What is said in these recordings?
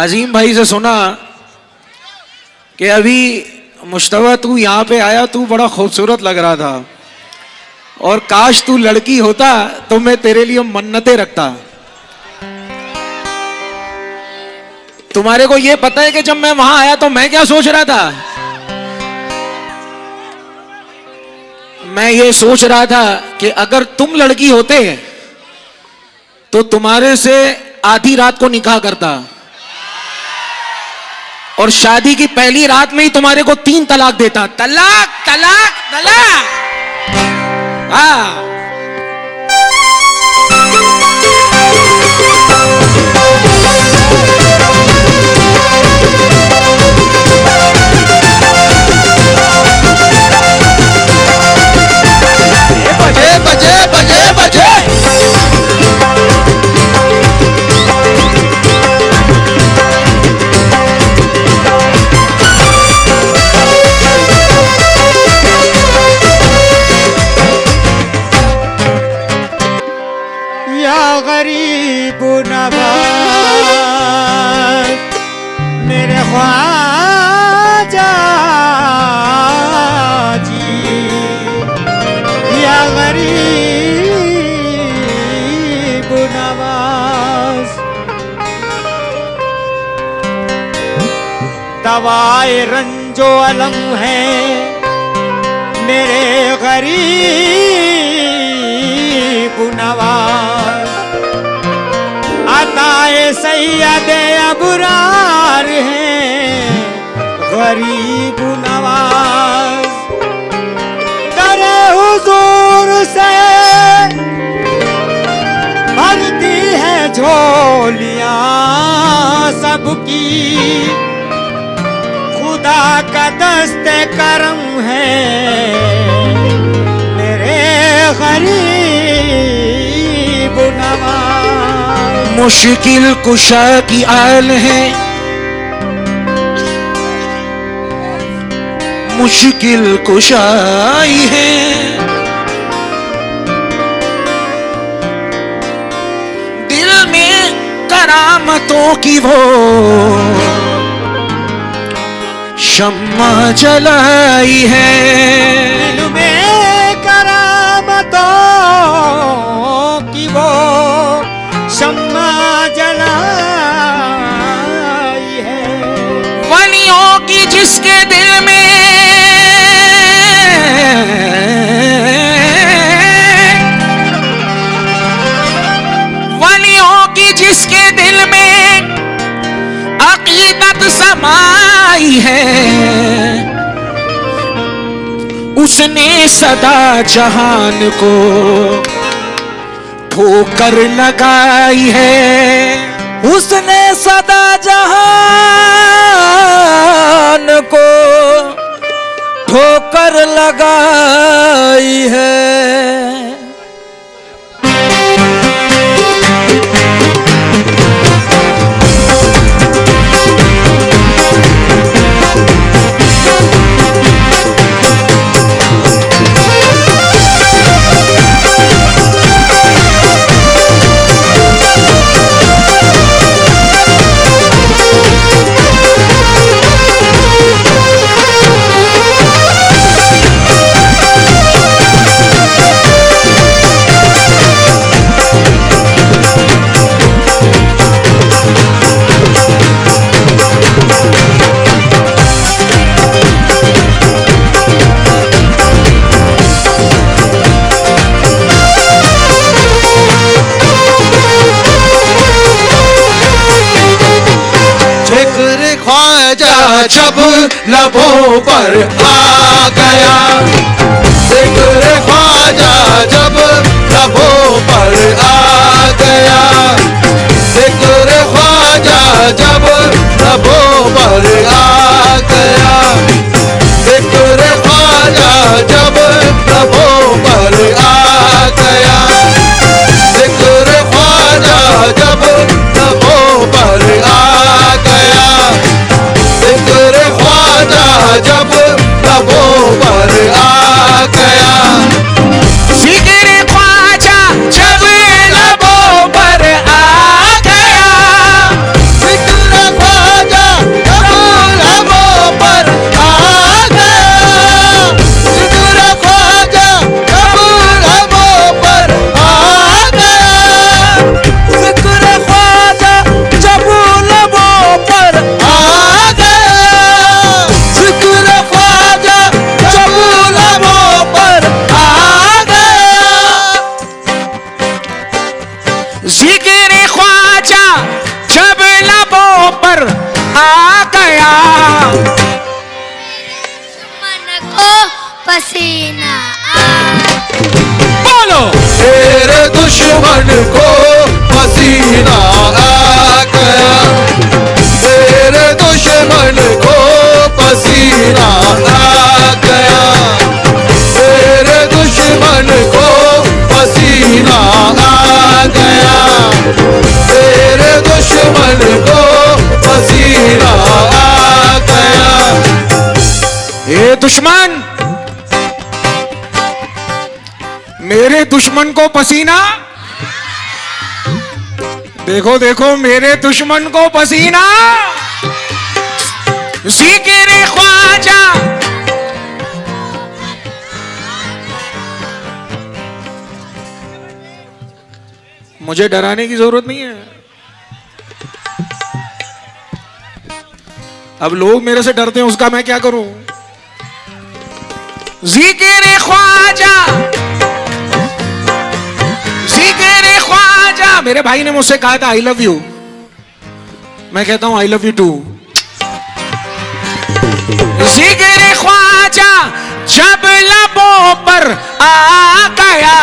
अजीम भाई से सुना कि अभी मुश्तबा तू यहाँ पे आया, तू बड़ा खूबसूरत लग रहा था और काश तू लड़की होता तो मैं तेरे लिए मन्नतें रखता। तुम्हारे को ये पता है कि जब मैं वहां आया तो मैं क्या सोच रहा था? मैं ये सोच रहा था कि अगर तुम लड़की होते तो तुम्हारे से आधी रात को निकाह करता और शादी की पहली रात में ही तुम्हारे को 3 तलाक देता। तलाक तलाक तलाक। हाँ, बजे बजे बजे बजे। गरीब नवाज मेरे ख्वाजा जी, या गरीब नवाज, दवाए रंजो अलम है मेरे गरीब नवाज, अताए सैयदे अबरार हैं गरीब नवाज। दरे हुजूर से भरती है झोलियां सबकी, खुदा का दस्ते करम है मेरे गरीब नवाज। मुश्किल कुशा की आल है, मुश्किल कुशाई है, दिल में करामतों की वो शम्मा जलाई है, दिल में करामतों की वो शम्मा जलाई है। वलियों की जिसके दिल में वलियों की जिसके दिल में अकीदत समाई है, उसने सदा जहान को ठोकर लगाई है, उसने सदा जहान को ठोकर लगाई है। जब लबों पर आ गया, जिक्र ख्वाजा जब लबों पर आ गया, जिक्र ख्वाजा जब लबों पर आ गया, जिक्र ख्वाजा जब लबों पर आ गया, जिक्र ख्वाजा जब लबों पर आ गया, जिक्र ख्वाजा जब लबों पर आ गया। पसीना बोलो तेरे दुश्मन को पसीना आ गया, तेरे दुश्मन को पसीना आ गया, तेरे दुश्मन को पसीना आ गया, तेरे दुश्मन को पसीना आ गया। ये दुश्मन, मेरे दुश्मन को पसीना, देखो देखो मेरे दुश्मन को पसीना। जिक्र ख्वाजा, मुझे डराने की जरूरत नहीं है। अब लोग मेरे से डरते हैं, उसका मैं क्या करूं। जिक्र ख्वाजा, जिक्र ख्वाजा। मेरे भाई ने मुझसे कहा था आई लव यू, मैं कहता हूं आई लव यू टू। जिक्र ख्वाजा जब लबों पर आ गया,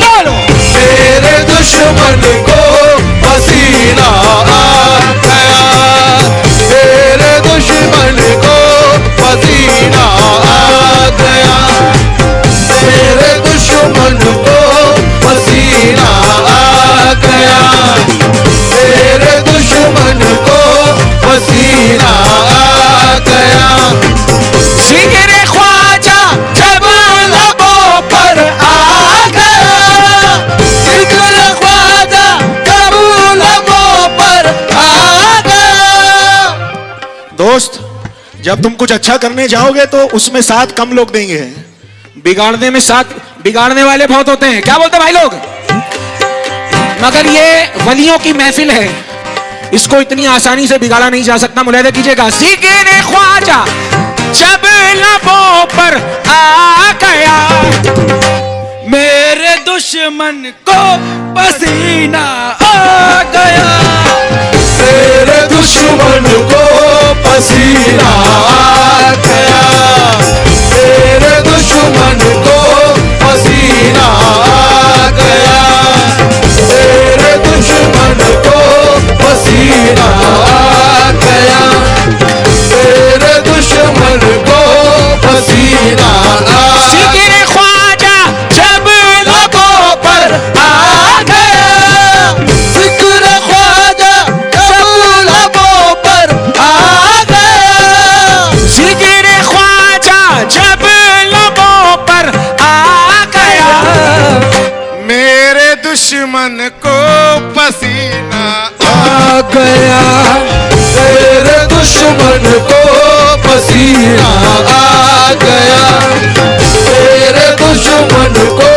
बोलो तेरे दुश्मन को पसीना आ गया, तेरे दुश्मन को पसीना आ गया, तेरे दुश्मन को पसीना आ गया, तेरे दुश्मन को पसीना आ गया। जिक्र ख्वाजा जब लबों पर आ गया, जिक्र ख्वाजा जब लबों पर आ गया। दोस्त, जब तुम कुछ अच्छा करने जाओगे तो उसमें साथ कम लोग देंगे, बिगाड़ने में साथ बिगाड़ने वाले बहुत होते हैं। क्या बोलते हैं भाई लोग? मगर ये वलियों की महफिल है, इसको इतनी आसानी से बिगाड़ा नहीं जा सकता। मुलाहिदा कीजिएगा। जिक्र ख्वाजा जब लबों पर आ गया, मेरे दुश्मन को पसीना आ गया, तेरे दुश्मन को पसीना आ गया, तेरे दुश्मन को पसीना आ गया, तेरे दुश्मन को पसीना आ गया, तेरे दुश्मन को पसीना आ जिक्र ख्वाजा जब लबों पर आ गया, जिक्र ख्वाजा जब लबों पर आ गया, जिक्र ख्वाजा जब लबों पर आ गया, मेरे दुश्मन को पसीना आ गया, तेरे दुश्मन को पसीना आ गया, तेरे दुश्मन को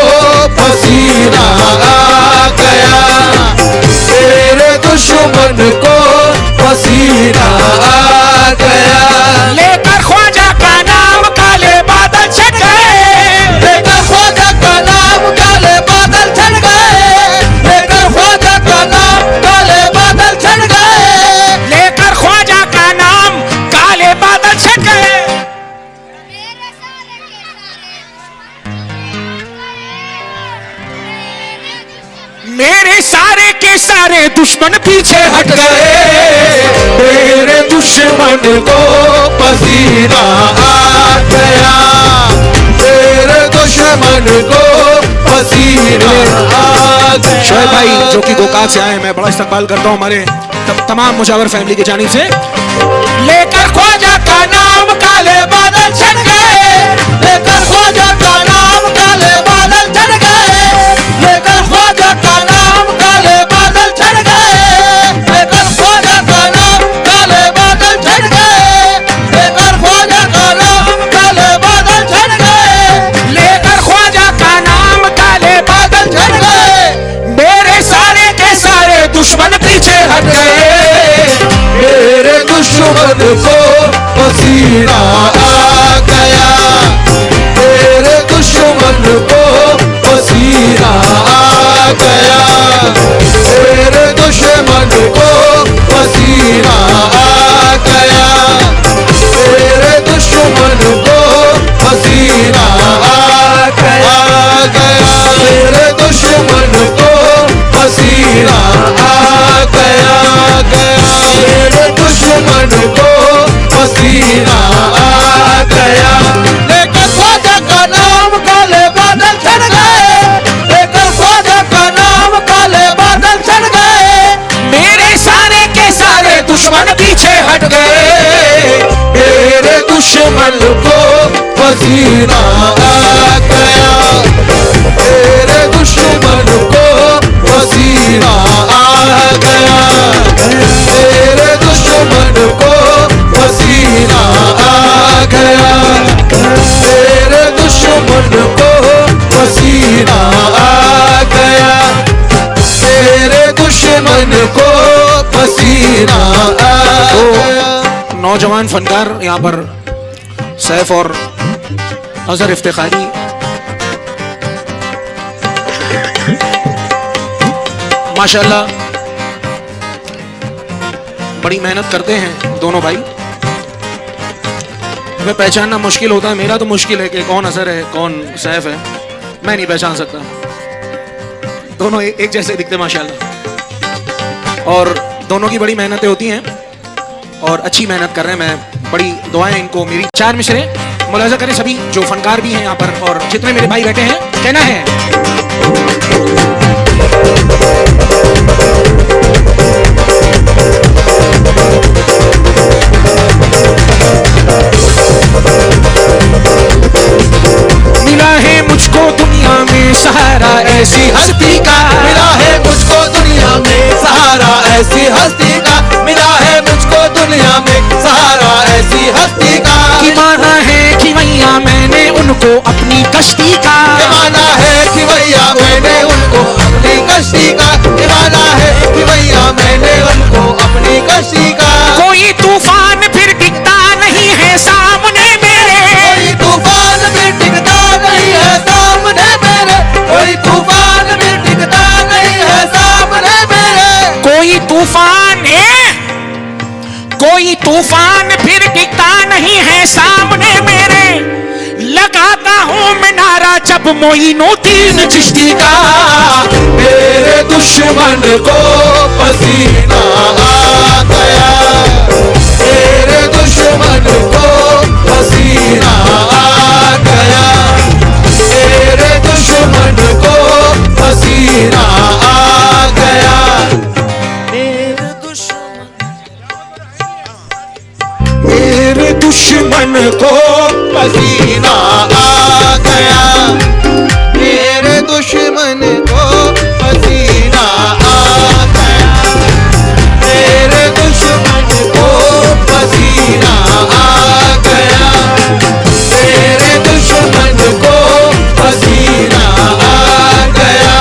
पसीना आ गया, तेरे दुश्मन को पसीना आ गया। लेकर ख्वाजा का नाम काले बादल छट गए, लेकर ख्वाजा का नाम काले बादल छट गए, लेकर ख्वाजा का नाम काले बादल छट गए, लेकर ख्वाजा का नाम काले बादल छट गए। मेरे सारे के सारे दुश्मन पीछे हट गए, तेरे दुश्मन को पसीना आ गया, तेरे दुश्मन को पसीना आ गया। शोएब भाई जो कि गोकाक से आए हैं, मैं बड़ा इस्तकबाल करता हूँ हमारे तमाम मुजावर फैमिली की जानिब से। लेकर ख्वाजा का नाम काले बादल छट गए, लेकर ख्वाजा का नाम काले बादल छट गए, लेकर ख्वाजा का नाम काले बादल छट गए, लेकर ख्वाजा का नाम काले बादल छट गए, लेकर ख्वाजा का नाम काले बादल छट गए, लेकर ख्वाजा का नाम काले बादल छट गए। मेरे सारे के सारे दुश्मन पीछे हट गए, मेरे दुश्मन को पसीना आ गया, तेरे दुश्मन को पसीना आ गया, तेरे दुश्मन को पसीना आ पसीना आ गया, तेरे दुश्मन को पसीना आ गया, तेरे दुश्मन को पसीना आ गया, तेरे दुश्मन को पसीना आ गया, तेरे दुश्मन को पसीना आ गया। नौजवान फनकार यहाँ पर सैफ और अजहर इफ्तिखारी माशाल्लाह बड़ी मेहनत करते हैं दोनों भाई। मैं पहचानना मुश्किल होता है, मेरा तो मुश्किल है कि कौन अजहर है कौन सैफ है, मैं नहीं पहचान सकता। दोनों एक जैसे दिखते माशाल्लाह, और दोनों की बड़ी मेहनतें होती हैं और अच्छी मेहनत कर रहे हैं। मैं बड़ी दुआएं इनको, मेरी चार मिसरे मुलाजा करें सभी जो फनकार भी हैं यहाँ पर और जितने मेरे भाई बैठे हैं। कहना है मिला है मुझको दुनिया में सहारा ऐसी हस्ती का, मिला है मुझको दुनिया में सहारा ऐसी हस्ती का, मिला है मुझको दुनिया में सहारा ऐसी हस्ती का। कि माना है कि भैया मैंने उनको अपनी कश्ती का, माना है कि भैया मैंने उनको अपनी कश्ती का, माना है कि भैया मैंने उनको अपनी कश्ती का। कोई तूफान फिर टिकता नहीं है सामने मेरे, कोई तूफान भी टिकता नहीं है सामने मेरे, कोई तूफान भी टिकता नहीं है सामने मेरे। कोई तूफान है, कोई तूफान फिर टिकता नहीं है सामने मेरे। लगाता हूँ मैं नारा जब मोइनुद्दीन चिश्ती का, मेरे दुश्मन को पसीना आ गया, तेरे दुश्मन को पसीना आ गया, तेरे दुश्मन को पसीना आ गया, मेरे दुश्मन को पसीना आ गया, मेरे दुश्मन को पसीना आ गया, मेरे दुश्मन को पसीना आ गया, मेरे दुश्मन को पसीना आ गया,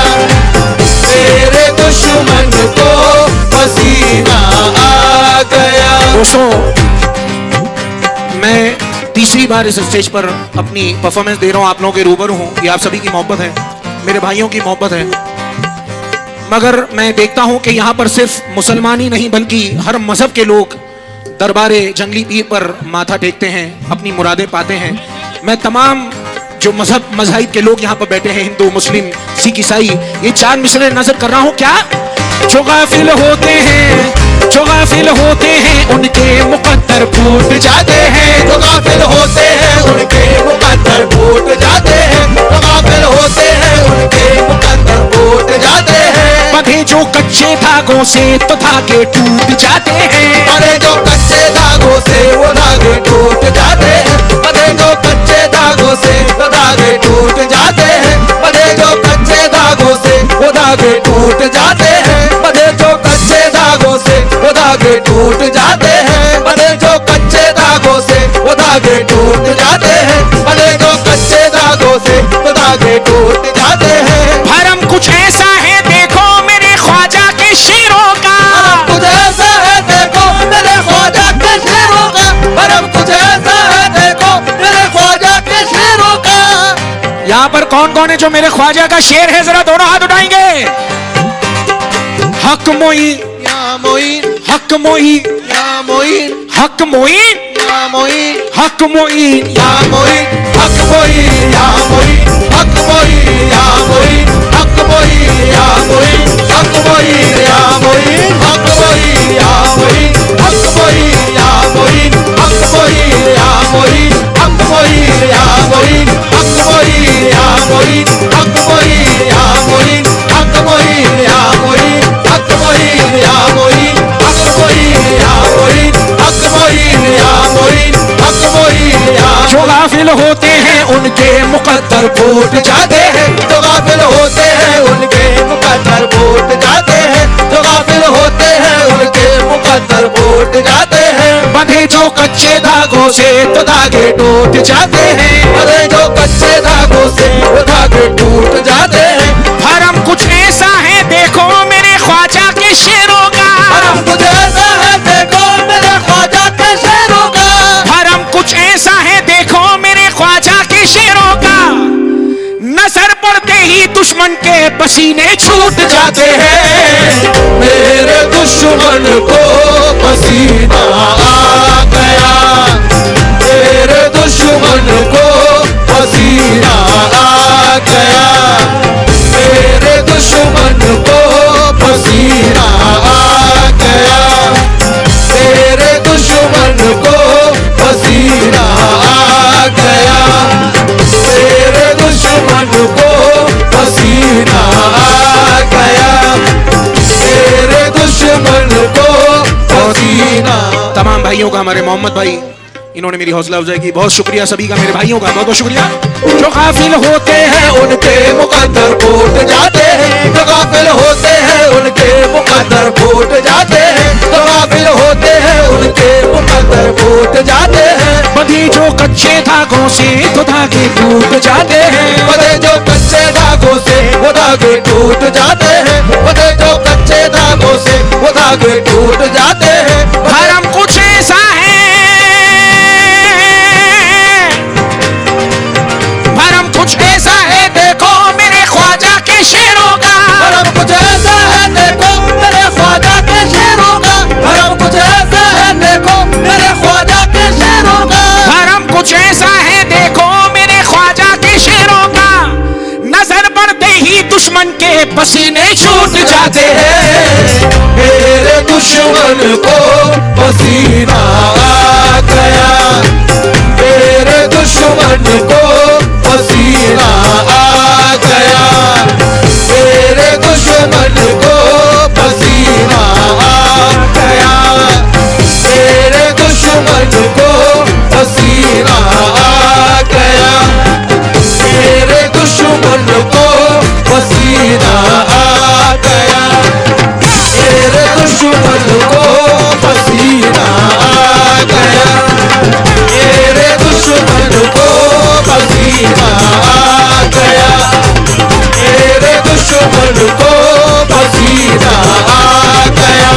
मेरे दुश्मन को पसीना आ गया। दोस्तों मैं तीसरी बार इस स्टेज पर अपनी परफॉर्मेंस दे रहा हूँ, आप लोगों के रूबरू हूँ। ये आप सभी की मोहब्बत है, मेरे भाइयों की मोहब्बत है। मगर मैं देखता हूँ कि यहाँ पर सिर्फ मुसलमान ही नहीं बल्कि हर मजहब के लोग दरबारे जंगली पीर पर माथा टेकते हैं, अपनी मुरादें पाते हैं। मैं तमाम जो मजहब के लोग यहाँ पर बैठे हैं, हिंदू मुस्लिम सिख ईसाई, ये चार मिसरे नजर कर रहा हूँ। क्या जो गाफिल होते हैं, जो गाफिल होते हैं उनके मुकद्दर फूट जाते हैं, जो गाफिल होते हैं उनके मुकद्दर फूट जाते हैं, जो गाफिल होते हैं उनके मुकद्दर फूट जाते हैं। बंधे जो कच्चे धागों से तो धागे टूट जाते हैं, बंधे जो कच्चे धागों से वो धागे टूट जाते हैं, बंधे जो कच्चे धागों से वो धागे टूट जाते हैं, बंधे जो कच्चे धागों से वो धागे टूट जाते हैं, बंधे जो कच्चे धागों से वो धागे टूट जाते हैं, बंधे जो कच्चे धागों से वो धागे टूट जाते हैं, बंधे जो कच्चे धागों से वो धागे टूट जाते हैं। भरम कुछ ऐसा है देखो मेरे ख्वाजा के शेरों का, कुछ ऐसा है देखो मेरे ख्वाजा के शेरों का, भरम कुछ ऐसा है देखो मेरे ख्वाजा के शेरों का। यहाँ पर कौन कौन है जो मेरे ख्वाजा का शेर है, जरा दोनों हाथ उठाएंगे। हक मोइन या मोइन, हक मोइन, या मोइन, हक मोइन, या मोइन, हक मोइन, या मोइन, हक मोइन, या मोइन, हक मोइन, या मोइन, हक मोइन, या मोइन, हक मोइन, या मोइन, हक मोइन, या मोइन, हक मोइन, या मोइन, हक मोइन, या मोइन, हक मोइन, या मोइन, हक मोइन, या मोइन, हक मोइन, या मोइन, हक मोइन, या मोइन, हक मोइन, या मोइन, हक मोइन, या मोइन, हक मोइन, या मोइन, हक मोइन, या जो गाफिल होते हैं उनके मुकद्दर फूट जाते हैं। जो गाफिल होते हैं उनके मुकद्दर फूट जाते हैं। जो गाफिल होते हैं उनके मुकद्दर फूट जाते हैं। बंधे जो कच्चे धागों से तो धागे टूट जाते हैं। अरे जो कच्चे धागों से वो धागे टूट जाते हैं। भरम कुछ ऐसा है देखो मेरे ख्वाजा के शेरों का। भरम कुछ ऐसा है देखो मेरे ख्वाजा के शेरों का। भरम कुछ ऐसा है देखो मेरे ख्वाजा के शेरों का। नजर पड़ते ही दुश्मन के पसीने छूट जाते हैं। मेरे दुश्मन को पसीना आ गया। मेरे दुश्मन को पसीना आ गया। मेरे दुश्मन को पसीना आ गया। मेरे दुश्मन को पसीना आ गया। मेरे दुश्मन को पसीना आ गया। मेरे दुश्मन को पसीना। तमाम भाइयों का, हमारे मोहम्मद भाई इन्होंने मेरी हौसला अफजाई की, बहुत शुक्रिया सभी का, मेरे भाइयों का बहुत बहुत शुक्रिया। जो गाफिल होते हैं उनके मुकद्दर फूट जाते हैं। जो गाफिल होते हैं उनके मुकद्दर फूट जाते हैं। जो गाफिल होते हैं उनके मुकद्दर फूट जाते हैं। बंधे जो कच्चे धागों से तो धागे टूट जाते हैं। बंधे जो कच्चे धागों से वो धागे टूट जाते हैं। बंधे जो कच्चे धागों से वो धागे टूट जाते हैं। भरम कुछ ऐसा है, भरम कुछ ऐसा है देखो मेरे ख्वाजा के शेरों का। भरम कुछ ऐसा है देखो मेरे ख्वाजा के शेरों का। भरम कुछ ऐसा है देखो मेरे ख्वाजा के शेरों का। भरम कुछ ऐसा है देखो मेरे ख्वाजा के शेरों का। नजर पड़ते ही दुश्मन के पसीने छूट जाते हैं। मेरे दुश्मन को पसीना आ गया। मेरे दुश्मन को पसीना आ गया। मेरे दुश्मन को पसीना आ गया। मेरे दुश्मन को पसीना आ गया। मेरे दुश्मन को पसीना आ गया। मेरे दुश्मन को पसीना आ गया। मेरे दुश्मन को पसीना आ गया। मेरे दुश्मन को पसीना आ गया।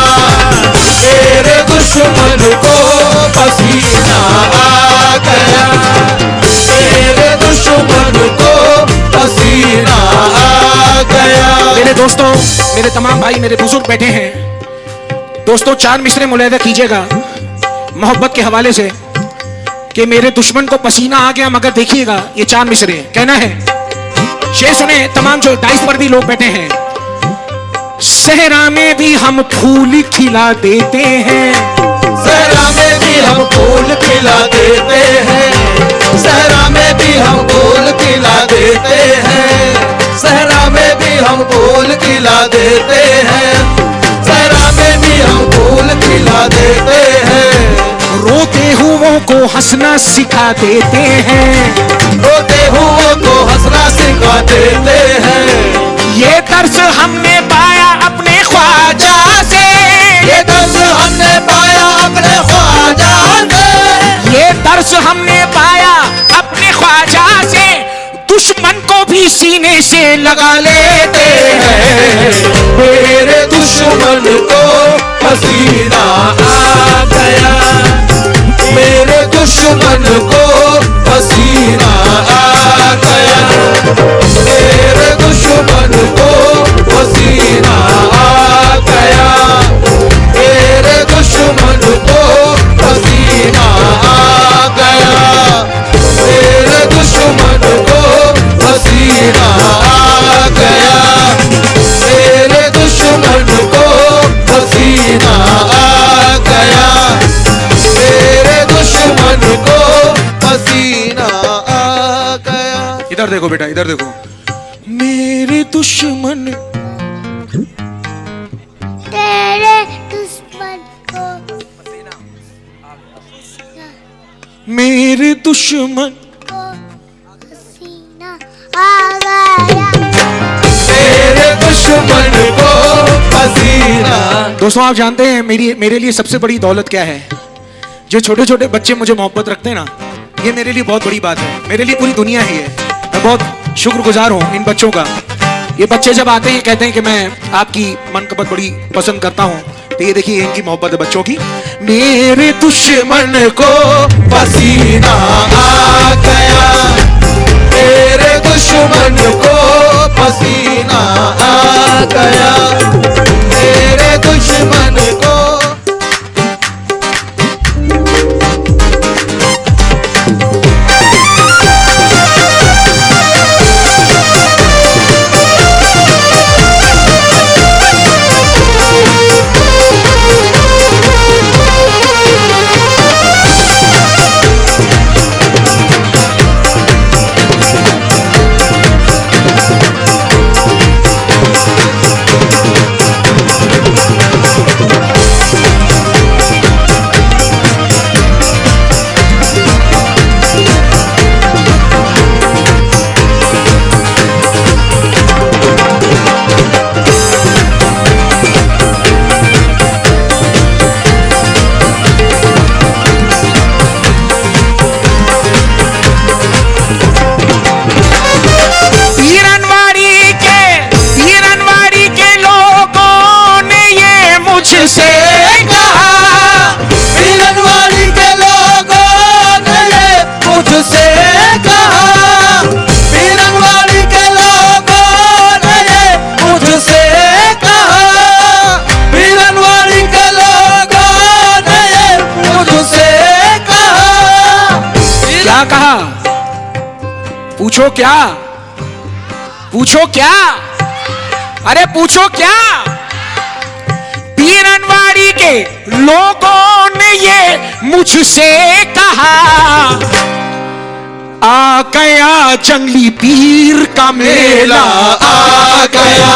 मेरे दुश्मन को पसीना आ गया। मेरे दुश्मन को पसीना आ गया। मेरे दोस्तों, मेरे तमाम भाई, मेरे बुजुर्ग बैठे हैं। दोस्तों, 4 मिसरे मुलाहिजा कीजिएगा मोहब्बत के हवाले से कि मेरे दुश्मन को पसीना आ गया, मगर देखिएगा ये 4 मिसरे कहना है। शेर सुने तमाम जो डाइस पर भी लोग बैठे हैं। सहरा में भी हम फूल खिला देते हैं। सहरा में भी हम फूल खिला देते हैं। सहरा में भी हम फूल खिला देते हैं। सहरा में भी हम फूल खिला देते हैं। सहरा में भी हम फूल खिला देते हैं। रोते हुओं को हंसना सिखा देते हैं। रोते हुओं को हंसना सिखा देते हैं। ये दर्स हमने पाया अपने ख्वाजा से। ये दर्स हमने पाया अपने ख्वाजा से। ये दर्स हमने पाया अपने ख्वाजा से। दुश्मन को भी सीने से लगा लेते हैं। मेरे दुश्मन को पसीना आ गया। मेरे दुश्मन को पसीना आ गया। मेरे दुश्मन को पसीना आ गया। मेरे दुश्मन को पसीना आ गया। मेरे दुश्मन को पसीना आ गया। मेरे दुश्मन को पसीना आ गया। मेरे दुश्मन को पसीना आ गया। इधर देखो बेटा, इधर देखो। मेरे दुश्मन तेरे दुश्मन को मेरे दुश्मन को दोस्तों आप जानते हैं मेरे लिए सबसे बड़ी दौलत क्या है? जो छोटे छोटे बच्चे मुझे मोहब्बत रखते हैं ना, ये मेरे लिए बहुत बड़ी बात है। मेरे लिए पूरी दुनिया ही है। मैं बहुत शुक्रगुजार हूँ इन बच्चों का। ये बच्चे जब आते हैं कहते हैं कि मैं आपकी मनकबत बड़ी पसंद करता हूँ, तो ये देखिए इनकी मोहब्बत है बच्चों की। मेरे दुश्मन को पसीना आ गया, मेरे दुश्मन को पसीना आ गया, मेरे दुश्मन को। पूछो क्या? पूछो क्या? अरे पूछो क्या? पीरनवाड़ी के लोगों ने ये मुझसे कहा, आ गया जंगली पीर का मेला, आ गया,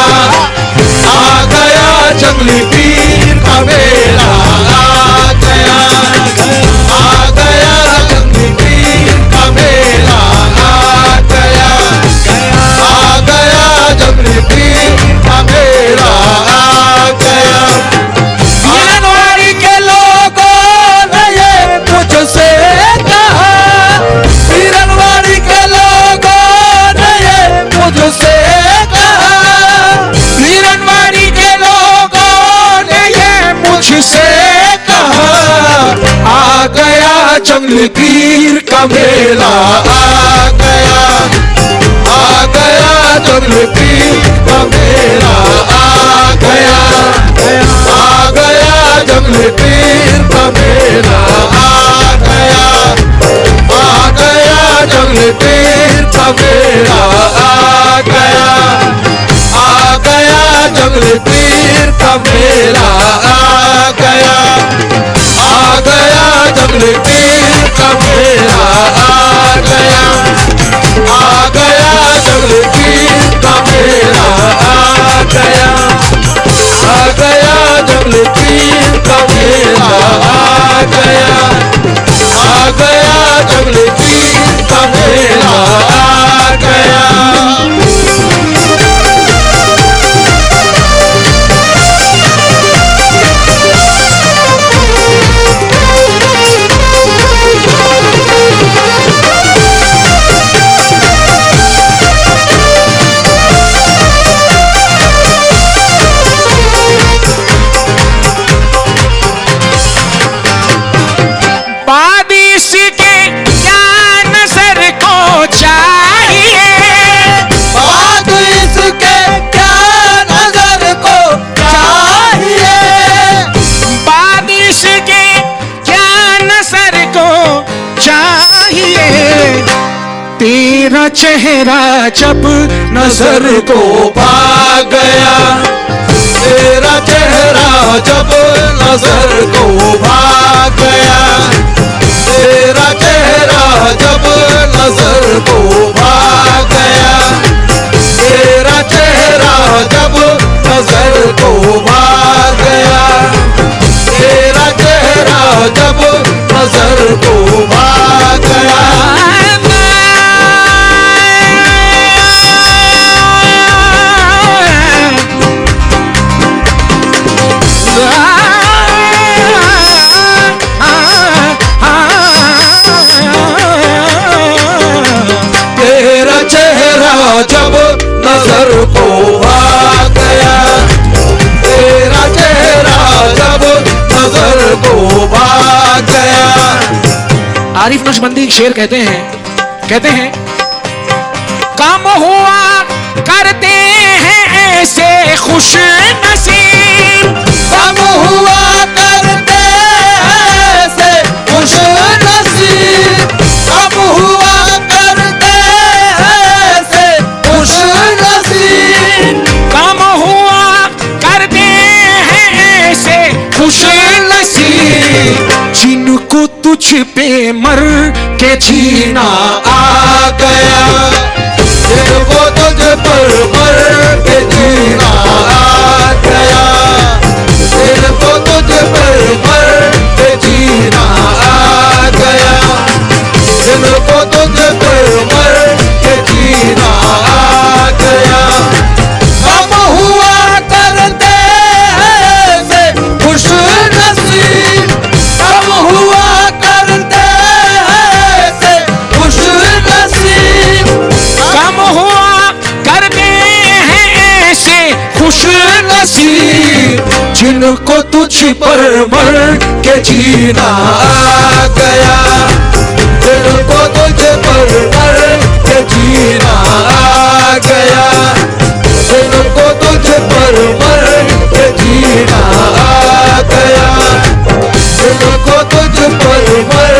आ गया जंगली पीर का मेला, आ गया, आ गया जंगली पीर का मेला, आ गया, आ गया जंगली पीर का मेला, आ गया। पीरनवाड़ी के लोगों ने ये मुझसे कहा, पीरनवाड़ी के लोगों ने ये मुझसे कहा, पीरनवाड़ी के लोगों ने ये मुझसे कहा, आ गया जंगली पीर का मेला, आ गया, आ गया जंगली पीर का मेला, आ गया, आ गया जंगली पीर का मेला, आ गया, आ गया जंगली पीर का मेला, आ गया, आ गया जंगली पीर का मेला, आ गया, आ गया जंगली पीर का मेला, आ गया, आ गया जंगली पीर का मेला, आ गया, आ गया जंगली पीर का मेला, आ गया, आ गया जंगली पीर का मेला, आ गया। बारिश के क्या नजर को चाहिए, बात इसके क्या नजर को चाहिए, बारिश के क्या नजर को चाहिए, तेरा चेहरा जब नजर को पा गया, तेरा चेहरा जब नजर को भा गया, तेरा चेहरा जब नजर को भा गया, तेरा चेहरा जब नजर को भा गया, तेरा चेहरा जब नजर को भा गया। आ आरिफ नक्शबंदी शेर कहते हैं काम हुआ करते हैं ऐसे खुश नसीब, कम हुआ करते ऐसे खुश नसीब, कम हुआ करते ऐसे खुश नसीब, काम हुआ करते हैं ऐसे खुश नसीब, जिनको तुझ पे मर के जीना आ गया, जिनको तुझ पर मर के जीना आ गया, जिनको तुझ पर मर के जीना आ गया, जिनको तुझ पर मर के जीना आ गया, हम हुआ करते ऐसे खुश नसीब, हम हुआ करते ऐसे खुश नसीब, कम हुआ करते हैं ऐसे खुश नसीब, जिनको तुझ पर मर के जीना आ गया, जिनको तुझ पर मर के जीना आ गया, जिनको तुझ पर मर के जीना आ गया, जिनको तुझ पर मर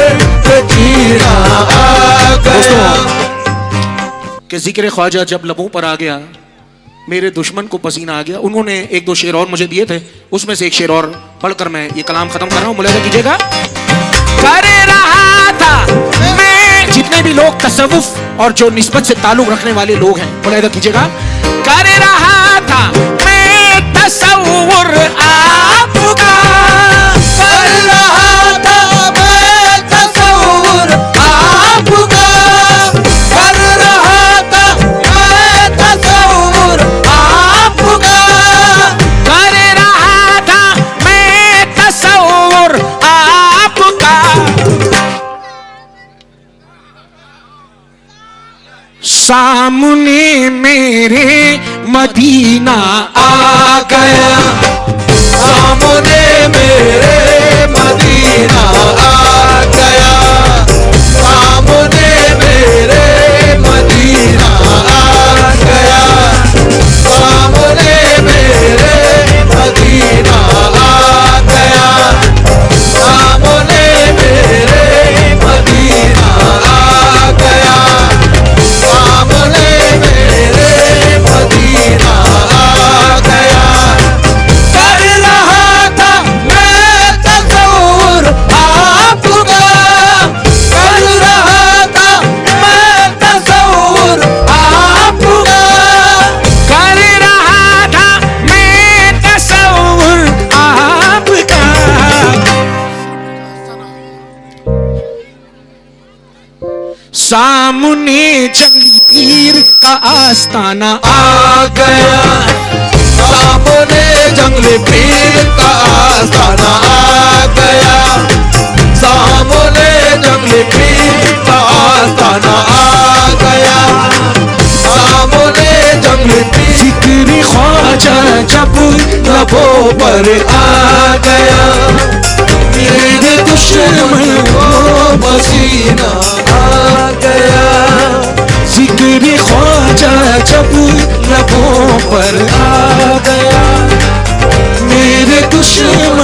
के जीना आ गया। कि जिक्र ख्वाजा जब लबों पर आ गया मेरे दुश्मन को पसीना आ गया। उन्होंने एक दो शेर और मुझे दिए थे, उसमें से एक शेर और पढ़कर मैं ये कलाम खत्म कर रहा हूँ, मुलाहिजा कीजिएगा। कर रहा था मैं, जितने भी लोग तसव्वुफ और जो निस्बत से ताल्लुक रखने वाले लोग हैं मुलाहिजा कीजिएगा, कर रहा था मैं तसव्वुर आपका, कर रहा था मैं तसव्वुर आपका, कर रहा था मैं तसव्वुर आपका, कर रहा था मैं तसव्वुर आपका, सामने मेरे मदीना आ गया, सामने मेरे मदीना आ गया, सामने मेरे मदीना आ गया, सामने मेरे मदीना आ गया, सामने मेरे मदीना आ गया, सामने मेरे मदीना आ गया, कर रहा था मैं तसव्वुर आपका, कर रहा था मैं तसव्वुर आपका, कर रहा था मैं तसव्वुर आपका, सामने जंगीर का आस्ताना आ गया, सामने जंगली पीर का आस्ताना आ गया, सामने जंगली पीर का आस्ताना आ गया, सामने जंगली पीर, जिक्र ख्वाजा जब लबों पर आ गया, मेरे दुश्मन को पसीना आ गया, जिक्र ख्वाजा जब लबों पर आ गया, मेरे दुश्मन